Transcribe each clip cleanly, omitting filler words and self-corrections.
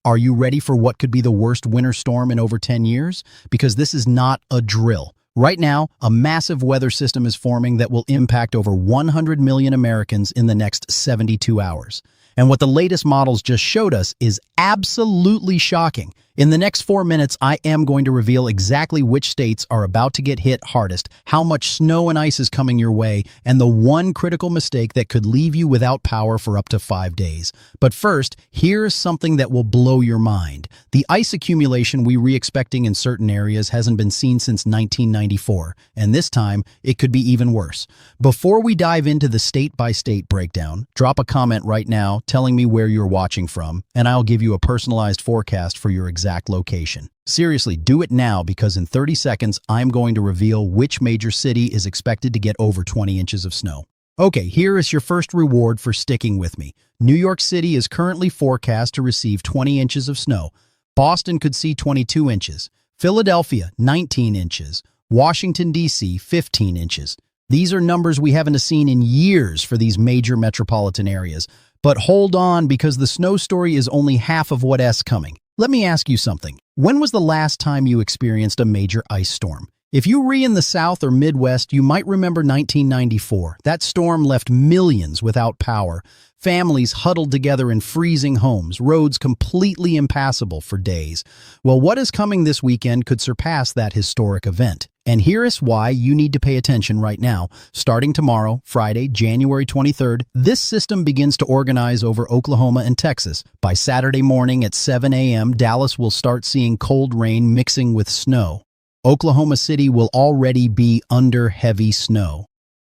Are you ready for what could be the worst winter storm in over 10 years? Because this is not a drill. Right now, a massive weather system is forming that will impact over 100 million Americans in the next 72 hours. And what the latest models just showed us is absolutely shocking. In the next 4 minutes, I am going to reveal exactly which states are about to get hit hardest, how much snow and ice is coming your way, and the one critical mistake that could leave you without power for up to 5 days. But first, here's something that will blow your mind. The ice accumulation we were expecting in certain areas hasn't been seen since 1994, and this time, it could be even worse. Before we dive into the state-by-state breakdown, drop a comment right now telling me where you're watching from, and I'll give you a personalized forecast for your exact location. Seriously, do it now because in 30 seconds, I'm going to reveal which major city is expected to get over 20 inches of snow. Okay, here is your first reward for sticking with me. New York City is currently forecast to receive 20 inches of snow. Boston could see 22 inches. Philadelphia, 19 inches. Washington, D.C., 15 inches. These are numbers we haven't seen in years for these major metropolitan areas. But hold on, because the snow story is only half of what's coming. Let me ask you something. When was the last time you experienced a major ice storm? If you were in the South or Midwest, you might remember 1994. That storm left millions without power. Families huddled together in freezing homes, roads completely impassable for days. Well, what is coming this weekend could surpass that historic event. And here is why you need to pay attention right now. Starting tomorrow, Friday, January 23rd, this system begins to organize over Oklahoma and Texas. By Saturday morning at 7 a.m., Dallas will start seeing cold rain mixing with snow. Oklahoma City will already be under heavy snow.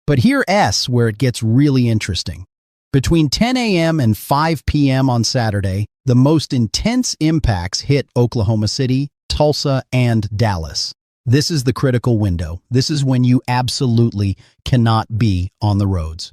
But here's where it gets really interesting. Between 10 a.m. and 5 p.m. on Saturday, the most intense impacts hit Oklahoma City, Tulsa, and Dallas. This is the critical window. This is when you absolutely cannot be on the roads.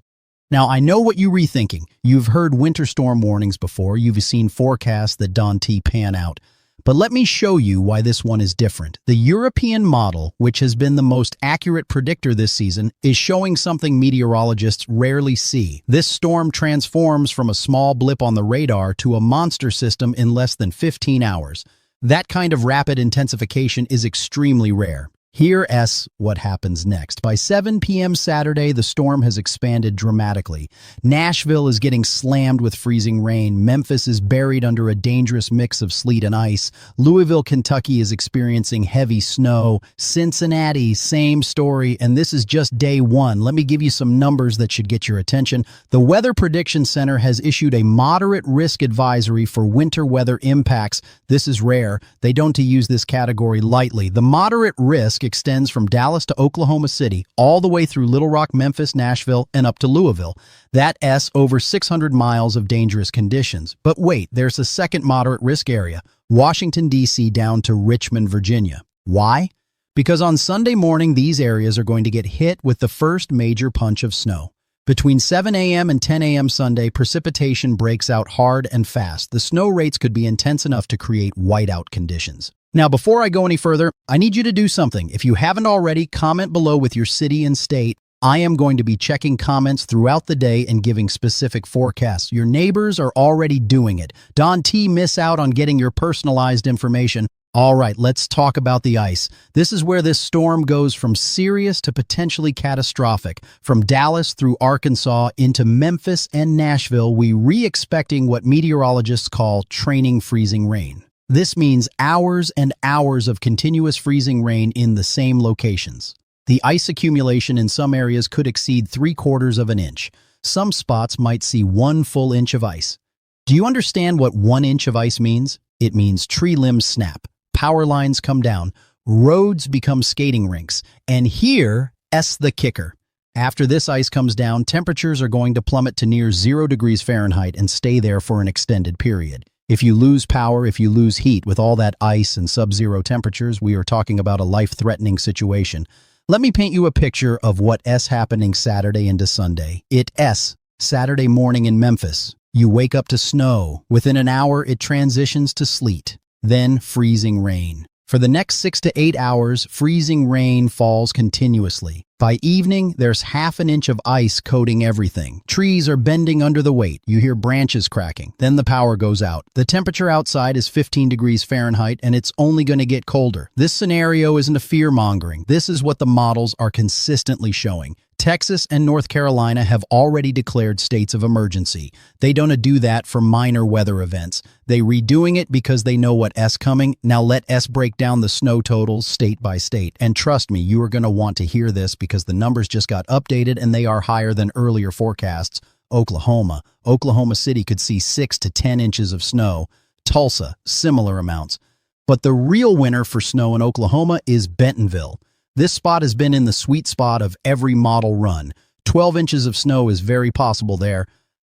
Now, I know what you're rethinking. You've heard winter storm warnings before. You've seen forecasts that don't pan out. But let me show you why this one is different. The European model, which has been the most accurate predictor this season, is showing something meteorologists rarely see. This storm transforms from a small blip on the radar to a monster system in less than 15 hours. That kind of rapid intensification is extremely rare. Here's what happens next. By 7 p.m. Saturday, the storm has expanded dramatically. Nashville is getting slammed with freezing rain. Memphis is buried under a dangerous mix of sleet and ice. Louisville, Kentucky is experiencing heavy snow. Cincinnati, same story, and this is just day one. Let me give you some numbers that should get your attention. The Weather Prediction Center has issued a moderate risk advisory for winter weather impacts. This is rare. They don't use this category lightly. The moderate risk extends from Dallas to Oklahoma City, all the way through Little Rock, Memphis, Nashville, and up to Louisville. That's over 600 miles of dangerous conditions. But wait, there's a second moderate risk area, Washington, D.C. down to Richmond, Virginia. Why? Because on Sunday morning, these areas are going to get hit with the first major punch of snow. Between 7 a.m. and 10 a.m. Sunday, precipitation breaks out hard and fast. The snow rates could be intense enough to create whiteout conditions. Now, before I go any further, I need you to do something. If you haven't already, comment below with your city and state. I am going to be checking comments throughout the day and giving specific forecasts. Your neighbors are already doing it. Don't miss out on getting your personalized information. All right, let's talk about the ice. This is where this storm goes from serious to potentially catastrophic. From Dallas through Arkansas into Memphis and Nashville, we re-expecting what meteorologists call training freezing rain. This means hours and hours of continuous freezing rain in the same locations. The ice accumulation in some areas could exceed 3/4 of an inch. Some spots might see 1 full inch of ice. Do you understand what 1 inch of ice means? It means tree limbs snap, power lines come down, roads become skating rinks, and here's the kicker. After this ice comes down, temperatures are going to plummet to near 0 degrees Fahrenheit and stay there for an extended period. If you lose power, if you lose heat with all that ice and sub-zero temperatures, we are talking about a life-threatening situation. Let me paint you a picture of what's happening Saturday into Sunday. It's Saturday morning in Memphis. You wake up to snow. Within an hour, it transitions to sleet, then freezing rain. For the next 6 to 8 hours, freezing rain falls continuously. By evening, there's half an inch of ice coating everything. Trees are bending under the weight. You hear branches cracking. Then the power goes out. The temperature outside is 15 degrees Fahrenheit, and it's only going to get colder. This scenario isn't a fear-mongering. This is what the models are consistently showing. Texas and North Carolina have already declared states of emergency. They don't do that for minor weather events. They redoing it because they know what S coming. Now let S break down the snow totals state by state. And trust me, you are going to want to hear this because the numbers just got updated and they are higher than earlier forecasts. Oklahoma. Oklahoma City could see 6 to 10 inches of snow. Tulsa, similar amounts. But the real winner for snow in Oklahoma is Bentonville. This spot has been in the sweet spot of every model run. 12 inches of snow is very possible there.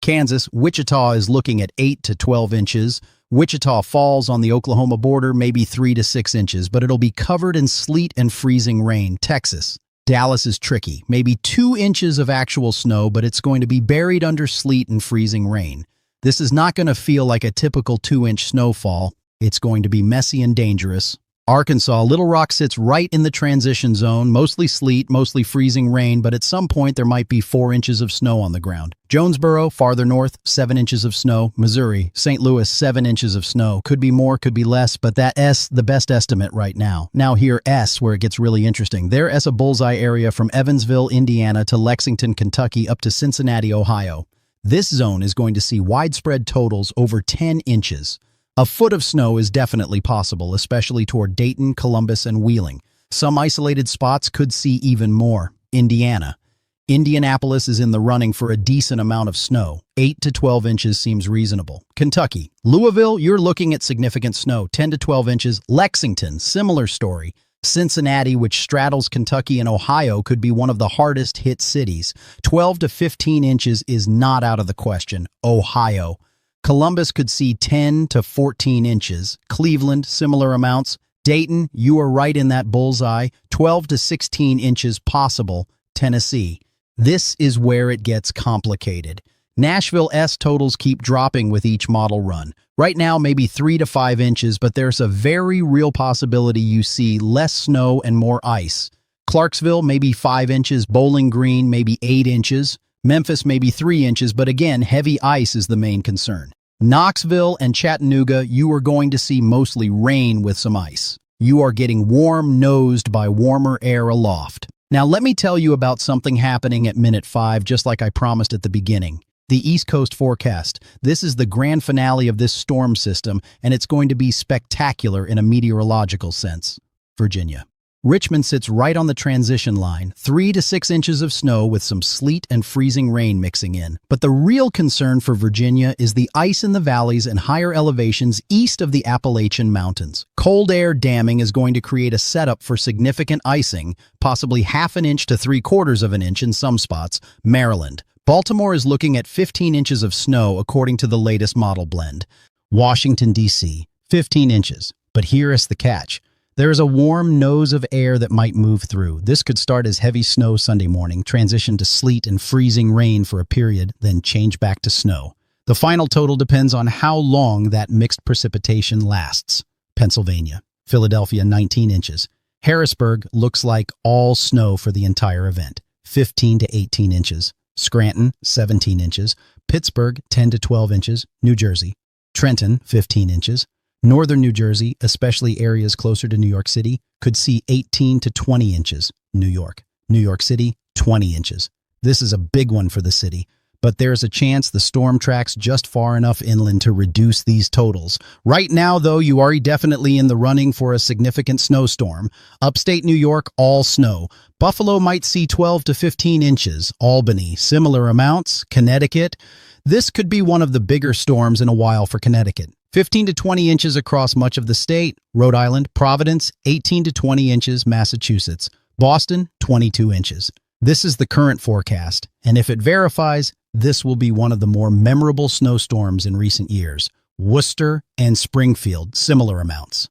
Kansas, Wichita is looking at 8 to 12 inches. Wichita Falls on the Oklahoma border, maybe 3 to 6 inches, but it'll be covered in sleet and freezing rain. Texas, Dallas is tricky. Maybe 2 inches of actual snow, but it's going to be buried under sleet and freezing rain. This is not going to feel like a typical 2-inch snowfall. It's going to be messy and dangerous. Arkansas, Little Rock sits right in the transition zone, mostly sleet, mostly freezing rain, but at some point there might be 4 inches of snow on the ground. Jonesboro, farther north, 7 inches of snow. Missouri, St. Louis, 7 inches of snow. Could be more, could be less, but that S, the best estimate right now. Now here, S, where it gets really interesting. There S a bullseye area from Evansville, Indiana to Lexington, Kentucky up to Cincinnati, Ohio. This zone is going to see widespread totals over 10 inches. A foot of snow is definitely possible, especially toward Dayton, Columbus, and Wheeling. Some isolated spots could see even more. Indiana. Indianapolis is in the running for a decent amount of snow. 8 to 12 inches seems reasonable. Kentucky. Louisville, you're looking at significant snow, 10 to 12 inches. Lexington, similar story. Cincinnati, which straddles Kentucky and Ohio, could be one of the hardest hit cities. 12 to 15 inches is not out of the question. Ohio. Columbus could see 10 to 14 inches. Cleveland, similar amounts. Dayton, you are right in that bullseye. 12 to 16 inches possible. Tennessee. This is where it gets complicated. Nashville S totals keep dropping with each model run. Right now, maybe 3 to 5 inches, but there's a very real possibility you see less snow and more ice. Clarksville, maybe 5 inches. Bowling Green, maybe 8 inches. Memphis, maybe 3 inches, but again, heavy ice is the main concern. Knoxville and Chattanooga, you are going to see mostly rain with some ice. You are getting warm-nosed by warmer air aloft. Now, let me tell you about something happening at minute 5, just like I promised at the beginning. The East Coast forecast. This is the grand finale of this storm system, and it's going to be spectacular in a meteorological sense. Virginia. Richmond sits right on the transition line, 3 to 6 inches of snow with some sleet and freezing rain mixing in. But the real concern for Virginia is the ice in the valleys and higher elevations east of the Appalachian Mountains. Cold air damming is going to create a setup for significant icing, possibly 1/2 inch to 3/4 of an inch in some spots. Maryland. Baltimore is looking at 15 inches of snow according to the latest model blend. Washington, D.C., 15 inches. But here is the catch. There is a warm nose of air that might move through. This could start as heavy snow Sunday morning, transition to sleet and freezing rain for a period, then change back to snow. The final total depends on how long that mixed precipitation lasts. Pennsylvania. Philadelphia, 19 inches. Harrisburg looks like all snow for the entire event, 15 to 18 inches. Scranton, 17 inches. Pittsburgh, 10 to 12 inches. New Jersey. Trenton, 15 inches. Northern New Jersey, especially areas closer to New York City, could see 18 to 20 inches. New York. New York City, 20 inches. This is a big one for the city, but there's a chance the storm tracks just far enough inland to reduce these totals. Right now, though, you are definitely in the running for a significant snowstorm. Upstate New York, all snow. Buffalo might see 12 to 15 inches. Albany, similar amounts. Connecticut. This could be one of the bigger storms in a while for Connecticut. 15 to 20 inches across much of the state. Rhode Island, Providence, 18 to 20 inches. Massachusetts. Boston, 22 inches. This is the current forecast, and if it verifies, this will be one of the more memorable snowstorms in recent years. Worcester and Springfield, similar amounts.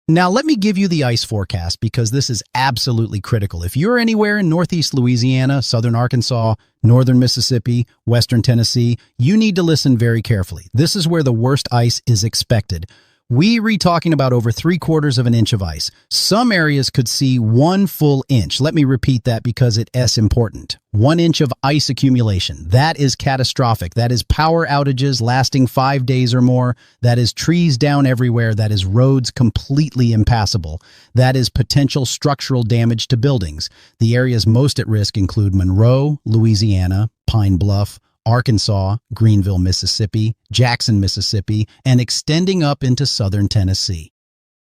Now, let me give you the ice forecast because this is absolutely critical. If you're anywhere in northeast Louisiana, southern Arkansas, northern Mississippi, western Tennessee, you need to listen very carefully. This is where the worst ice is expected. We're talking about over 3/4 of an inch of ice. Some areas could see 1 full inch. Let me repeat that because it's important. 1 inch of ice accumulation. That is catastrophic. That is power outages lasting 5 days or more. That is trees down everywhere. That is roads completely impassable. That is potential structural damage to buildings. The areas most at risk include Monroe, Louisiana, Pine Bluff, Arkansas, Greenville, Mississippi, Jackson, Mississippi, and extending up into southern Tennessee.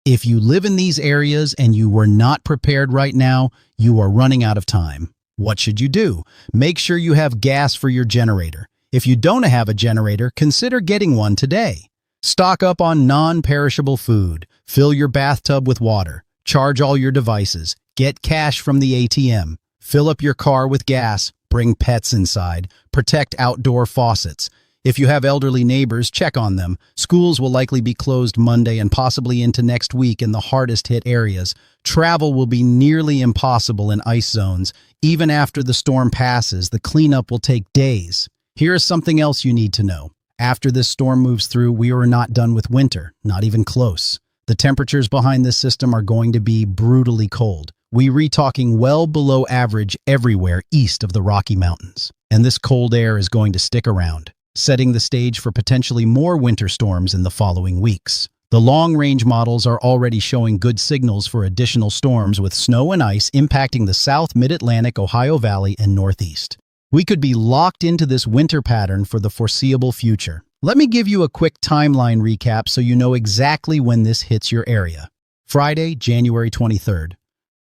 If you live in these areas and you were not prepared right now, you are running out of time. What should you do? Make sure you have gas for your generator. If you don't have a generator, consider getting one today. Stock up on non-perishable food. Fill your bathtub with water. Charge all your devices. Get cash from the ATM. Fill up your car with gas. Bring pets inside. Protect outdoor faucets. If you have elderly neighbors, check on them. Schools will likely be closed Monday and possibly into next week in the hardest hit areas. Travel will be nearly impossible in ice zones. Even after the storm passes, the cleanup will take days. Here is something else you need to know. After this storm moves through, we are not done with winter, not even close. The temperatures behind this system are going to be brutally cold. We're talking well below average everywhere east of the Rocky Mountains. And this cold air is going to stick around, setting the stage for potentially more winter storms in the following weeks. The long-range models are already showing good signals for additional storms with snow and ice impacting the South, Mid-Atlantic, Ohio Valley, and Northeast. We could be locked into this winter pattern for the foreseeable future. Let me give you a quick timeline recap so you know exactly when this hits your area. Friday, January 23rd.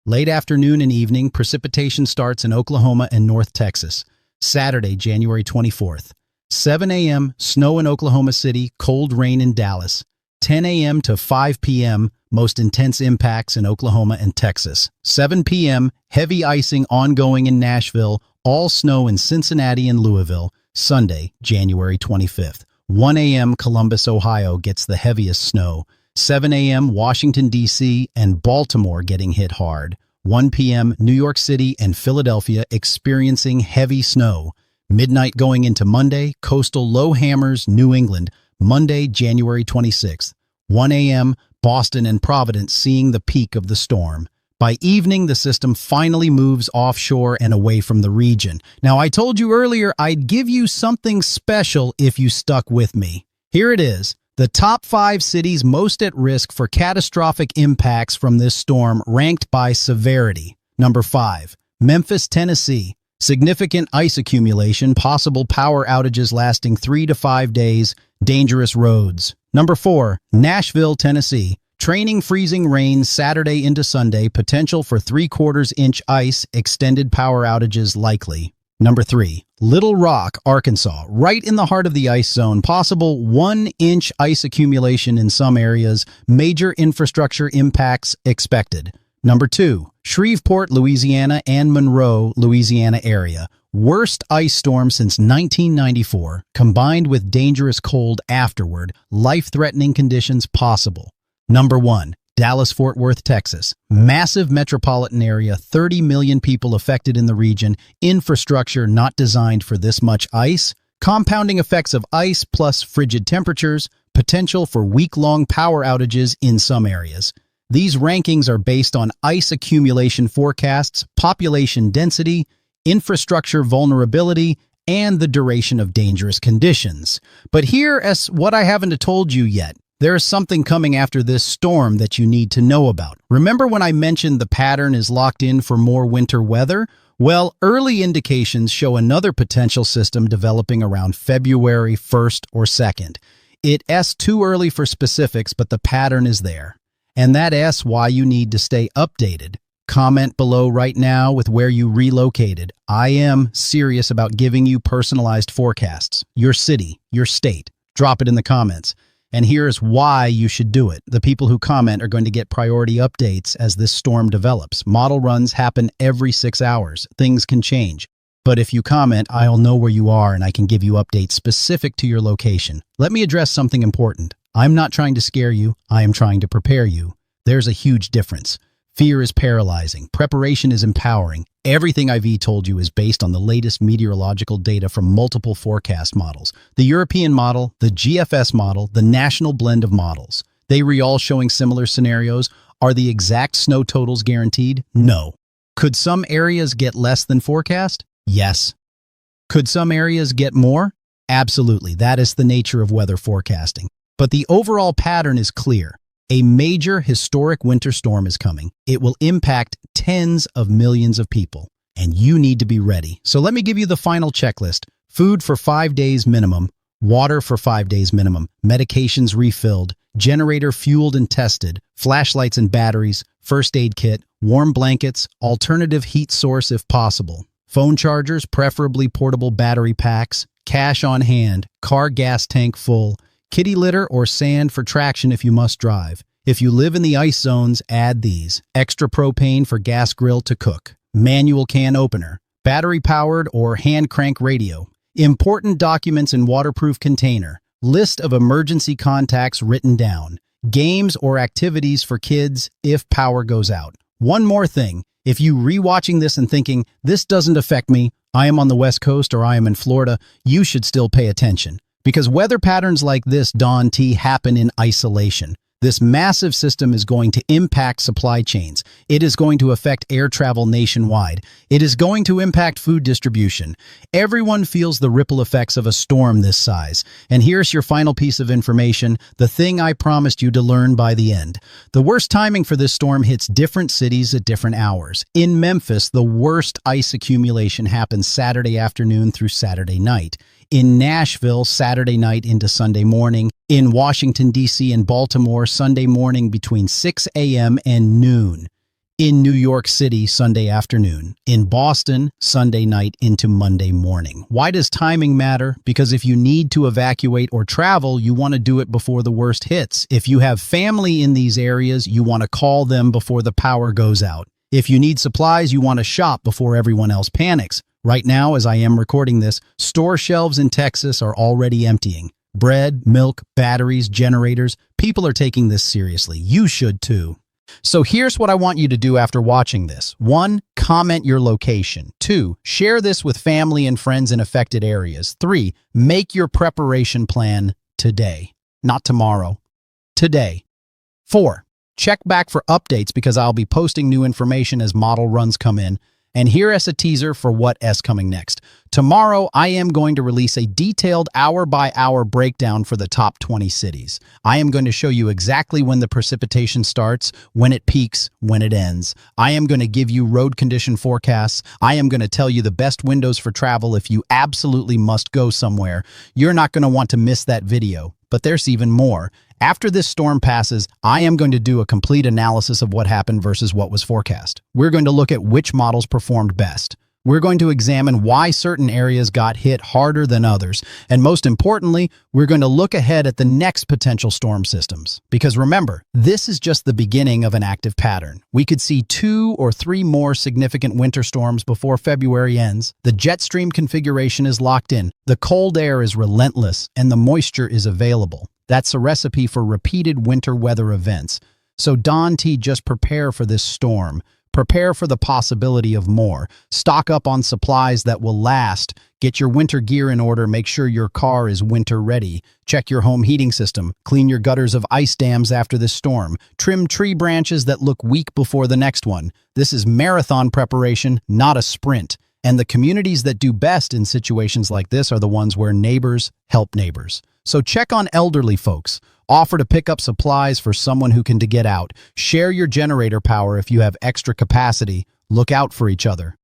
Late afternoon and evening, precipitation starts in Oklahoma and North Texas. Saturday, January 24th. 7 a.m., snow in Oklahoma City, cold rain in Dallas. 10 a.m. to 5 p.m., most intense impacts in Oklahoma and Texas. 7 p.m., heavy icing ongoing in Nashville, all snow in Cincinnati and Louisville. Sunday, January 25th. 1 a.m., Columbus, Ohio gets the heaviest snow. 7 a.m., Washington, D.C. and Baltimore getting hit hard. 1 p.m., New York City and Philadelphia experiencing heavy snow. Midnight going into Monday, coastal low hammers, New England. Monday, January 26th. 1 a.m., Boston and Providence seeing the peak of the storm. By evening, the system finally moves offshore and away from the region. Now, I told you earlier I'd give you something special if you stuck with me. Here it is. The top 5 cities most at risk for catastrophic impacts from this storm ranked by severity. Number 5, Memphis, Tennessee. Significant ice accumulation, possible power outages lasting 3 to 5 days, dangerous roads. Number 4, Nashville, Tennessee. Training freezing rain Saturday into Sunday, potential for 3/4 inch ice, extended power outages likely. Number 3, Little Rock, Arkansas, right in the heart of the ice zone, possible 1 inch ice accumulation in some areas, major infrastructure impacts expected. Number 2, Shreveport, Louisiana and Monroe, Louisiana area, worst ice storm since 1994, combined with dangerous cold afterward, life-threatening conditions possible. Number 1, Dallas-Fort Worth, Texas. Massive metropolitan area, 30 million people affected in the region, infrastructure not designed for this much ice, compounding effects of ice plus frigid temperatures, potential for week-long power outages in some areas. These rankings are based on ice accumulation forecasts, population density, infrastructure vulnerability, and the duration of dangerous conditions. But here is what I haven't told you yet. There is something coming after this storm that you need to know about. Remember when I mentioned the pattern is locked in for more winter weather? Well, early indications show another potential system developing around February 1st or 2nd. It's too early for specifics, but the pattern is there. And that's why you need to stay updated. Comment below right now with where you relocated. I am serious about giving you personalized forecasts. Your city, your state. Drop it in the comments. And here's why you should do it. The people who comment are going to get priority updates as this storm develops. Model runs happen every 6 hours. Things can change. But if you comment, I'll know where you are and I can give you updates specific to your location. Let me address something important. I'm not trying to scare you. I am trying to prepare you. There's a huge difference. Fear is paralyzing. Preparation is empowering. Everything I've told you is based on the latest meteorological data from multiple forecast models. The European model, the GFS model, the national blend of models. They all showing similar scenarios. Are the exact snow totals guaranteed? No. Could some areas get less than forecast? Yes. Could some areas get more? Absolutely. That is the nature of weather forecasting. But the overall pattern is clear. A major historic winter storm is coming. It will impact tens of millions of people, and you need to be ready. So let me give you the final checklist. Food for 5 days minimum, water for 5 days minimum, medications refilled, generator fueled and tested, flashlights and batteries, first aid kit, warm blankets, alternative heat source if possible, phone chargers, preferably portable battery packs, cash on hand, car gas tank full, kitty litter or sand for traction if you must drive. If you live in the ice zones, add these. Extra propane for gas grill to cook, manual can opener, battery-powered or hand-crank radio, important documents in waterproof container, list of emergency contacts written down, games or activities for kids if power goes out. One more thing, if you rewatching this and thinking, this doesn't affect me, I am on the West Coast or I am in Florida, you should still pay attention. Because weather patterns like this, Don T, happen in isolation. This massive system is going to impact supply chains. It is going to affect air travel nationwide. It is going to impact food distribution. Everyone feels the ripple effects of a storm this size. And here's your final piece of information, the thing I promised you to learn by the end. The worst timing for this storm hits different cities at different hours. In Memphis, the worst ice accumulation happens Saturday afternoon through Saturday night. In Nashville, Saturday night into Sunday morning. In Washington, D.C. and Baltimore, Sunday morning between 6 a.m. and noon. In New York City, Sunday afternoon. In Boston, Sunday night into Monday morning. Why does timing matter? Because if you need to evacuate or travel, you want to do it before the worst hits. If you have family in these areas, you want to call them before the power goes out. If you need supplies, you want to shop before everyone else panics. Right now, as I am recording this, store shelves in Texas are already emptying. Bread, milk, batteries, generators, people are taking this seriously. You should too. So here's what I want you to do after watching this. 1. Comment your location. 2. Share this with family and friends in affected areas. 3. Make your preparation plan today, not tomorrow. Today. 4. Check back for updates because I'll be posting new information as model runs come in. And here's a teaser for what's coming next. Tomorrow, I am going to release a detailed hour-by-hour breakdown for the top 20 cities. I am going to show you exactly when the precipitation starts, when it peaks, when it ends. I am going to give you road condition forecasts. I am going to tell you the best windows for travel if you absolutely must go somewhere. You're not going to want to miss that video. But there's even more. After this storm passes, I am going to do a complete analysis of what happened versus what was forecast. We're going to look at which models performed best. We're going to examine why certain areas got hit harder than others. And most importantly, we're going to look ahead at the next potential storm systems. Because remember, this is just the beginning of an active pattern. We could see 2 or 3 more significant winter storms before February ends. The jet stream configuration is locked in. The cold air is relentless and the moisture is available. That's a recipe for repeated winter weather events. So Don T, just prepare for this storm. Prepare for the possibility of more. Stock up on supplies that will last. Get your winter gear in order. Make sure your car is winter ready. Check your home heating system. Clean your gutters of ice dams after this storm. Trim tree branches that look weak before the next one. This is marathon preparation, not a sprint. And the communities that do best in situations like this are the ones where neighbors help neighbors. So check on elderly folks. Offer to pick up supplies for someone who can get out. Share your generator power if you have extra capacity. Look out for each other.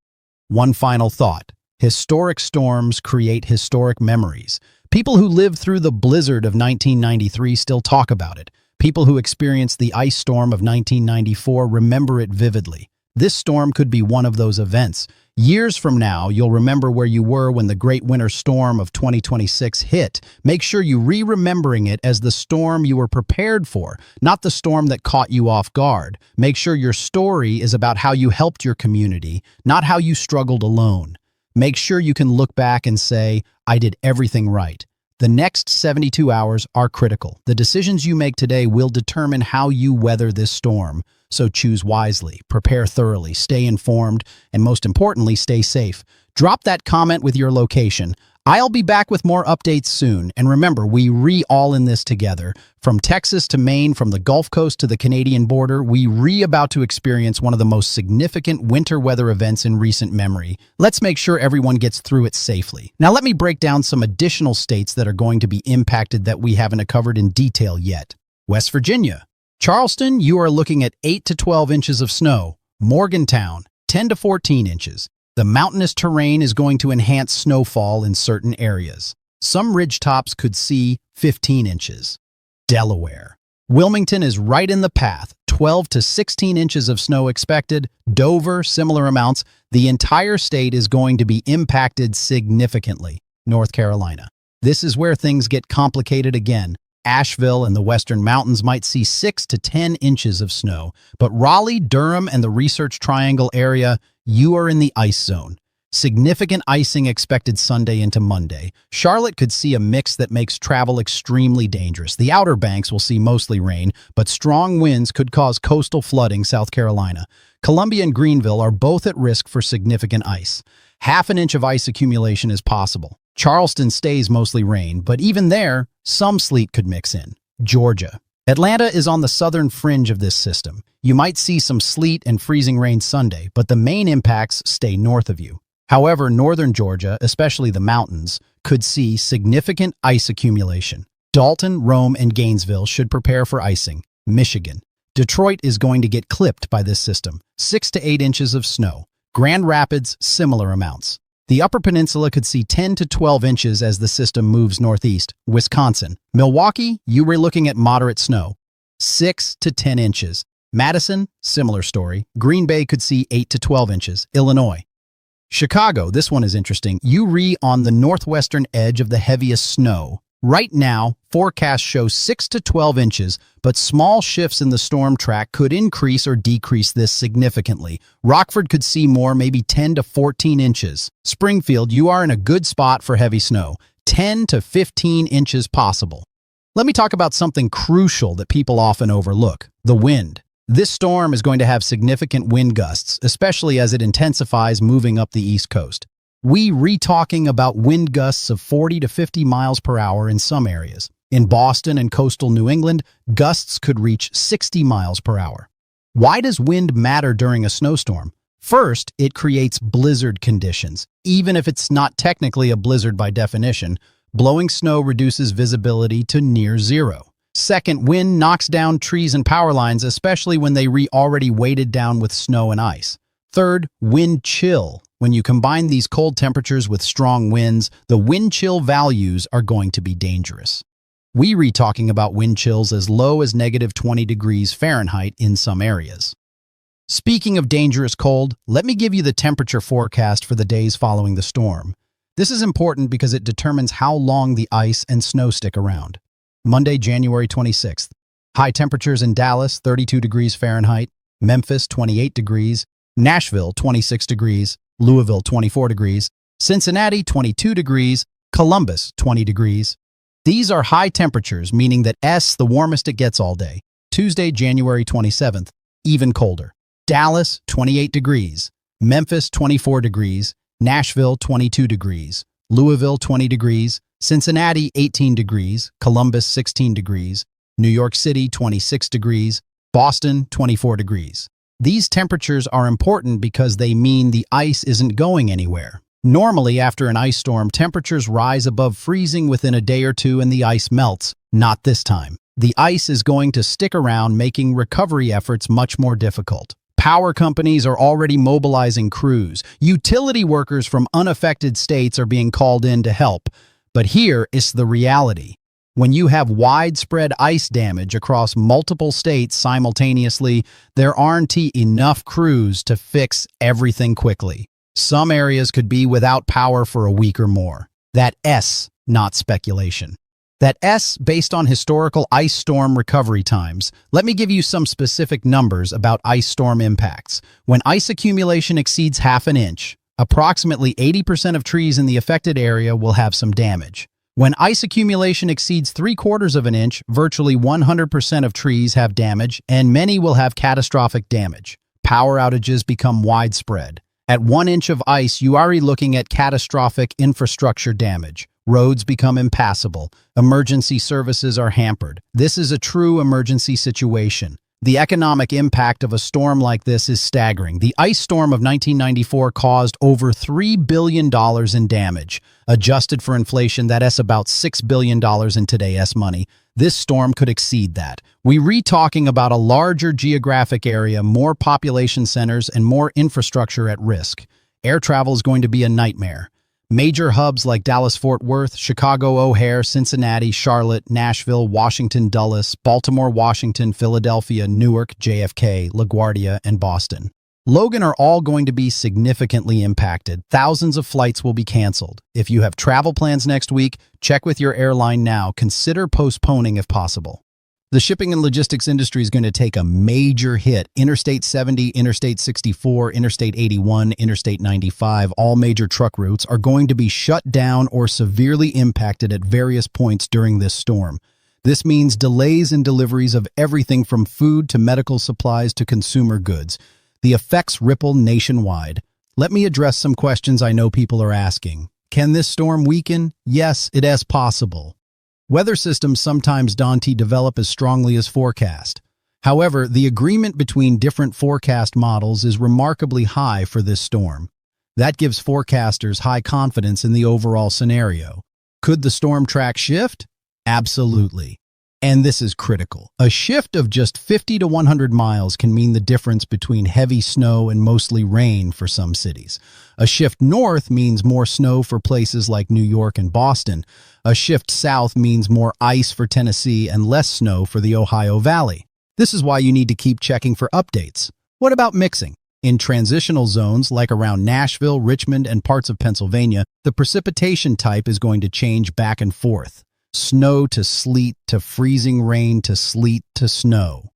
One final thought. Historic storms create historic memories. People who lived through the blizzard of 1993 still talk about it. People who experienced the ice storm of 1994 remember it vividly. This storm could be one of those events. Years from now, you'll remember where you were when the great winter storm of 2026 hit. Make sure you remembering it as the storm you were prepared for, not the storm that caught you off guard. Make sure your story is about how you helped your community, not how you struggled alone. Make sure you can look back and say, I did everything right. The next 72 hours are critical. The decisions you make today will determine how you weather this storm. So choose wisely, prepare thoroughly, stay informed, and most importantly, stay safe. Drop that comment with your location. I'll be back with more updates soon, and remember, we all in this together. From Texas to Maine, from the Gulf Coast to the Canadian border, we about to experience one of the most significant winter weather events in recent memory. Let's make sure everyone gets through it safely. Now let me break down some additional states that are going to be impacted that we haven't covered in detail yet. West Virginia. Charleston, you are looking at 8 to 12 inches of snow. Morgantown, 10 to 14 inches. The mountainous terrain is going to enhance snowfall in certain areas. Some ridgetops could see 15 inches. Delaware. Wilmington is right in the path, 12 to 16 inches of snow expected. Dover, similar amounts. The entire state is going to be impacted significantly. North Carolina. This is where things get complicated again. Asheville and the Western Mountains might see 6 to 10 inches of snow, but Raleigh, Durham, and the Research Triangle area, you are in the ice zone. Significant icing expected Sunday into Monday. Charlotte could see a mix that makes travel extremely dangerous. The Outer Banks will see mostly rain, but strong winds could cause coastal flooding. South Carolina. Columbia and Greenville are both at risk for significant ice. Half an inch of ice accumulation is possible. Charleston stays mostly rain, but even there, some sleet could mix in. Georgia. Atlanta is on the southern fringe of this system. You might see some sleet and freezing rain Sunday, but the main impacts stay north of you. However, northern Georgia, especially the mountains, could see significant ice accumulation. Dalton, Rome, and Gainesville should prepare for icing. Michigan. Detroit is going to get clipped by this system. 6 to 8 inches of snow. Grand Rapids, similar amounts. The Upper Peninsula could see 10 to 12 inches as the system moves northeast. Wisconsin. Milwaukee, you were looking at moderate snow. 6 to 10 inches. Madison, similar story. Green Bay could see 8 to 12 inches. Illinois. Chicago, this one is interesting. You on the northwestern edge of the heaviest snow. Right now, forecasts show 6 to 12 inches, but small shifts in the storm track could increase or decrease this significantly. Rockford could see more, maybe 10 to 14 inches. Springfield, you are in a good spot for heavy snow. 10 to 15 inches possible. Let me talk about something crucial that people often overlook: the wind. This storm is going to have significant wind gusts, especially as it intensifies moving up the East Coast. We talking about wind gusts of 40 to 50 miles per hour in some areas. In Boston and coastal New England, gusts could reach 60 miles per hour. Why does wind matter during a snowstorm? First, it creates blizzard conditions. Even if it's not technically a blizzard by definition, blowing snow reduces visibility to near zero. Second, wind knocks down trees and power lines, especially when they already weighted down with snow and ice. Third, wind chill. When you combine these cold temperatures with strong winds, the wind chill values are going to be dangerous. We talking about wind chills as low as negative 20 degrees Fahrenheit in some areas. Speaking of dangerous cold, let me give you the temperature forecast for the days following the storm. This is important because it determines how long the ice and snow stick around. Monday, January 26th. High temperatures in Dallas, 32 degrees Fahrenheit, Memphis, 28 degrees, Nashville, 26 degrees, Louisville, 24 degrees, Cincinnati, 22 degrees, Columbus, 20 degrees. These are high temperatures, meaning that the warmest it gets all day. Tuesday, January 27th, even colder. Dallas, 28 degrees, Memphis, 24 degrees, Nashville, 22 degrees, Louisville, 20 degrees, Cincinnati, 18 degrees, Columbus, 16 degrees, New York City, 26 degrees, Boston, 24 degrees. These temperatures are important because they mean the ice isn't going anywhere. Normally, after an ice storm, temperatures rise above freezing within a day or two and the ice melts. Not this time. The ice is going to stick around, making recovery efforts much more difficult. Power companies are already mobilizing crews. Utility workers from unaffected states are being called in to help. But here is the reality. When you have widespread ice damage across multiple states simultaneously, there aren't enough crews to fix everything quickly. Some areas could be without power for a week or more. That's not speculation. That's based on historical ice storm recovery times. Let me give you some specific numbers about ice storm impacts. When ice accumulation exceeds half an inch, approximately 80% of trees in the affected area will have some damage. When ice accumulation exceeds 3/4 of an inch, virtually 100% of trees have damage, and many will have catastrophic damage. Power outages become widespread. At 1 inch of ice, you are already looking at catastrophic infrastructure damage. Roads become impassable. Emergency services are hampered. This is a true emergency situation. The economic impact of a storm like this is staggering. The ice storm of 1994 caused over $3 billion in damage. Adjusted for inflation, that's about $6 billion in today's money. This storm could exceed that. We're talking about a larger geographic area, more population centers, and more infrastructure at risk. Air travel is going to be a nightmare. Major hubs like Dallas-Fort Worth, Chicago O'Hare, Cincinnati, Charlotte, Nashville, Washington Dulles, Baltimore, Washington, Philadelphia, Newark, JFK, LaGuardia, and Boston. Logan are all going to be significantly impacted. Thousands of flights will be canceled. If you have travel plans next week, check with your airline now. Consider postponing if possible. The shipping and logistics industry is going to take a major hit. Interstate 70, Interstate 64, Interstate 81, Interstate 95, all major truck routes are going to be shut down or severely impacted at various points during this storm. This means delays in deliveries of everything from food to medical supplies to consumer goods. The effects ripple nationwide. Let me address some questions I know people are asking. Can this storm weaken? Yes, it is possible. Weather systems sometimes don't develop as strongly as forecast. However, the agreement between different forecast models is remarkably high for this storm. That gives forecasters high confidence in the overall scenario. Could the storm track shift? Absolutely. And this is critical. A shift of just 50 to 100 miles can mean the difference between heavy snow and mostly rain for some cities. A shift north means more snow for places like New York and Boston. A shift south means more ice for Tennessee and less snow for the Ohio Valley. This is why you need to keep checking for updates. What about mixing? In transitional zones like around Nashville, Richmond, and parts of Pennsylvania, the precipitation type is going to change back and forth. Snow to sleet to freezing rain to sleet to snow.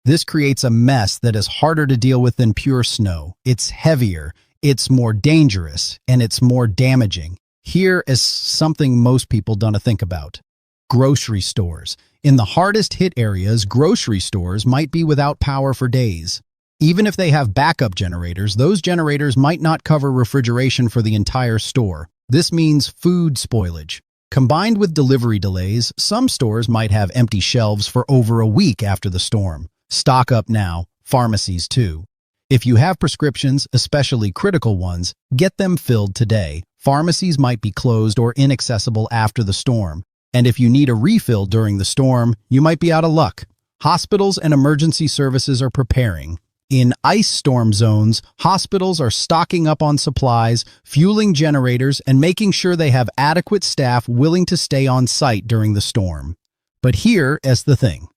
This creates a mess that is harder to deal with than pure snow. It's heavier, it's more dangerous, and it's more damaging. Here is something most people don't think about. Grocery stores. In the hardest hit areas, grocery stores might be without power for days. Even if they have backup generators, those generators might not cover refrigeration for the entire store. This means food spoilage. Combined with delivery delays, some stores might have empty shelves for over a week after the storm. Stock up now, pharmacies too. If you have prescriptions, especially critical ones, get them filled today. Pharmacies might be closed or inaccessible after the storm. And if you need a refill during the storm, you might be out of luck. Hospitals and emergency services are preparing. In ice storm zones, hospitals are stocking up on supplies, fueling generators, and making sure they have adequate staff willing to stay on site during the storm. But here is the thing.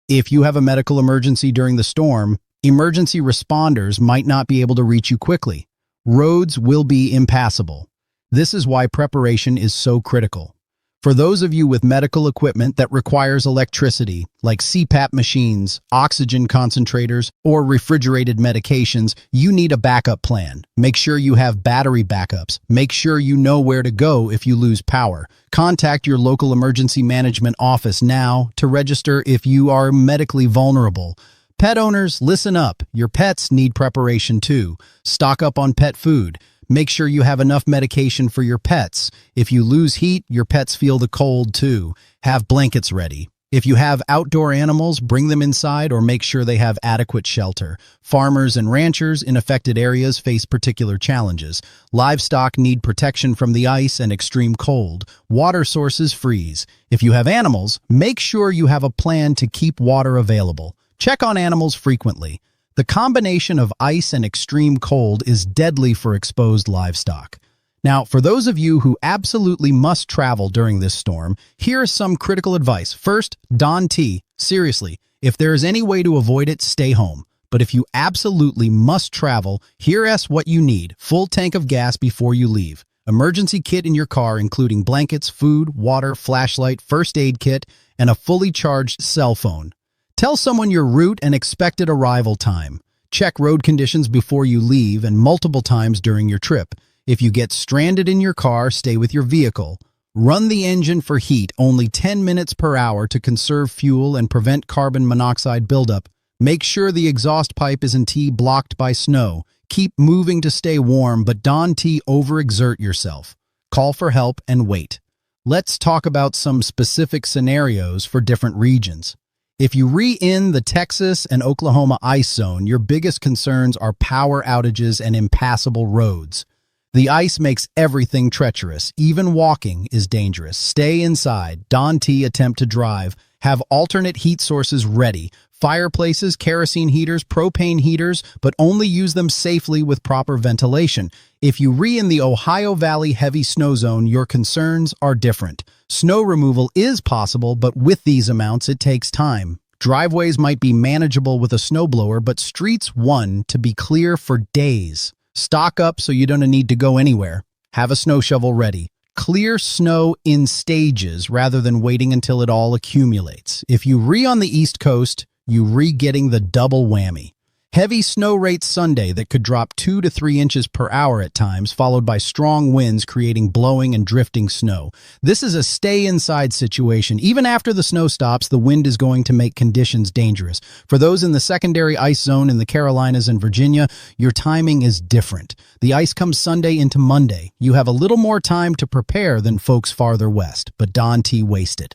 If you have a medical emergency during the storm, emergency responders might not be able to reach you quickly. Roads will be impassable. This is why preparation is so critical. For those of you with medical equipment that requires electricity, like CPAP machines, oxygen concentrators, or refrigerated medications, you need a backup plan. Make sure you have battery backups. Make sure you know where to go if you lose power. Contact your local emergency management office now to register if you are medically vulnerable. Pet owners, listen up. Your pets need preparation too. Stock up on pet food. Make sure you have enough medication for your pets. If you lose heat, your pets feel the cold too. Have blankets ready. If you have outdoor animals, bring them inside or make sure they have adequate shelter. Farmers and ranchers in affected areas face particular challenges. Livestock need protection from the ice and extreme cold. Water sources freeze. If you have animals, make sure you have a plan to keep water available. Check on animals frequently. The combination of ice and extreme cold is deadly for exposed livestock. Now, for those of you who absolutely must travel during this storm, here is some critical advice. First, don tea. Seriously, if there is any way to avoid it, stay home. But if you absolutely must travel, here is what you need. Full tank of gas before you leave. Emergency kit in your car, including blankets, food, water, flashlight, first aid kit, and a fully charged cell phone. Tell someone your route and expected arrival time. Check road conditions before you leave and multiple times during your trip. If you get stranded in your car, stay with your vehicle. Run the engine for heat only 10 minutes per hour to conserve fuel and prevent carbon monoxide buildup. Make sure the exhaust pipe isn't blocked by snow. Keep moving to stay warm, but don't overexert yourself. Call for help and wait. Let's talk about some specific scenarios for different regions. If you in the Texas and Oklahoma ice zone, your biggest concerns are power outages and impassable roads. The ice makes everything treacherous. Even walking is dangerous. Stay inside. Don't attempt to drive. Have alternate heat sources ready. Fireplaces, kerosene heaters, propane heaters, but only use them safely with proper ventilation. If you in the Ohio Valley heavy snow zone, your concerns are different. Snow removal is possible, but with these amounts, it takes time. Driveways might be manageable with a snowblower, but streets to be clear for days. Stock up so you don't need to go anywhere. Have a snow shovel ready. Clear snow in stages rather than waiting until it all accumulates. If you on the East Coast, you getting the double whammy. Heavy snow rates Sunday that could drop 2 to 3 inches per hour at times, followed by strong winds creating blowing and drifting snow. This is a stay-inside situation. Even after the snow stops, the wind is going to make conditions dangerous. For those in the secondary ice zone in the Carolinas and Virginia, your timing is different. The ice comes Sunday into Monday. You have a little more time to prepare than folks farther west, but don't waste it.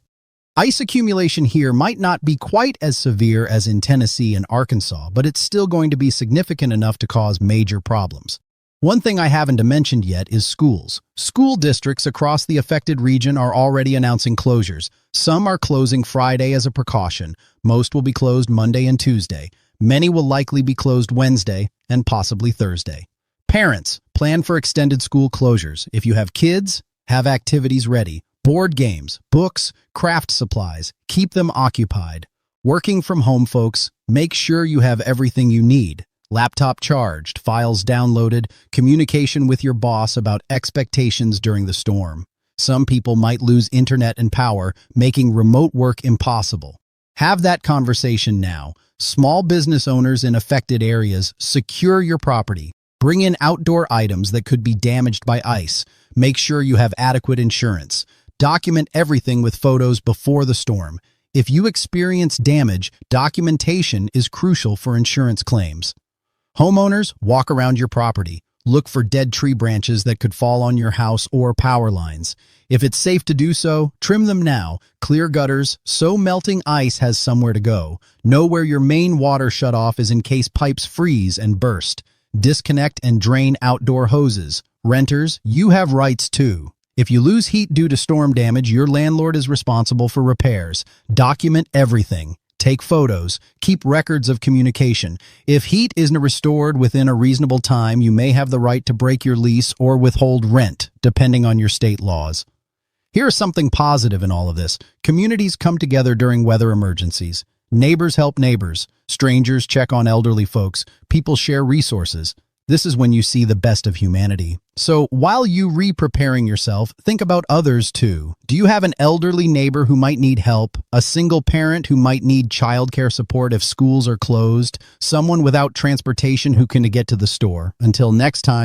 Ice accumulation here might not be quite as severe as in Tennessee and Arkansas, but it's still going to be significant enough to cause major problems. One thing I haven't mentioned yet is schools. School districts across the affected region are already announcing closures. Some are closing Friday as a precaution. Most will be closed Monday and Tuesday. Many will likely be closed Wednesday and possibly Thursday. Parents, plan for extended school closures. If you have kids, have activities ready. Board games, books, craft supplies, keep them occupied. Working from home, folks, make sure you have everything you need. Laptop charged, files downloaded, communication with your boss about expectations during the storm. Some people might lose internet and power, making remote work impossible. Have that conversation now. Small business owners in affected areas, secure your property. Bring in outdoor items that could be damaged by ice. Make sure you have adequate insurance. Document everything with photos before the storm. If you experience damage, documentation is crucial for insurance claims. Homeowners, walk around your property. Look for dead tree branches that could fall on your house or power lines. If it's safe to do so, trim them now. Clear gutters so melting ice has somewhere to go. Know where your main water shutoff is in case pipes freeze and burst. Disconnect and drain outdoor hoses. Renters, you have rights too. If you lose heat due to storm damage, your landlord is responsible for repairs. Document everything. Take photos. Keep records of communication. If heat isn't restored within a reasonable time, you may have the right to break your lease or withhold rent, depending on your state laws. Here's something positive in all of this. Communities come together during weather emergencies. Neighbors help neighbors. Strangers check on elderly folks. People share resources. This is when you see the best of humanity. So while you preparing yourself, think about others too. Do you have an elderly neighbor who might need help? A single parent who might need childcare support if schools are closed? Someone without transportation who can get to the store? Until next time.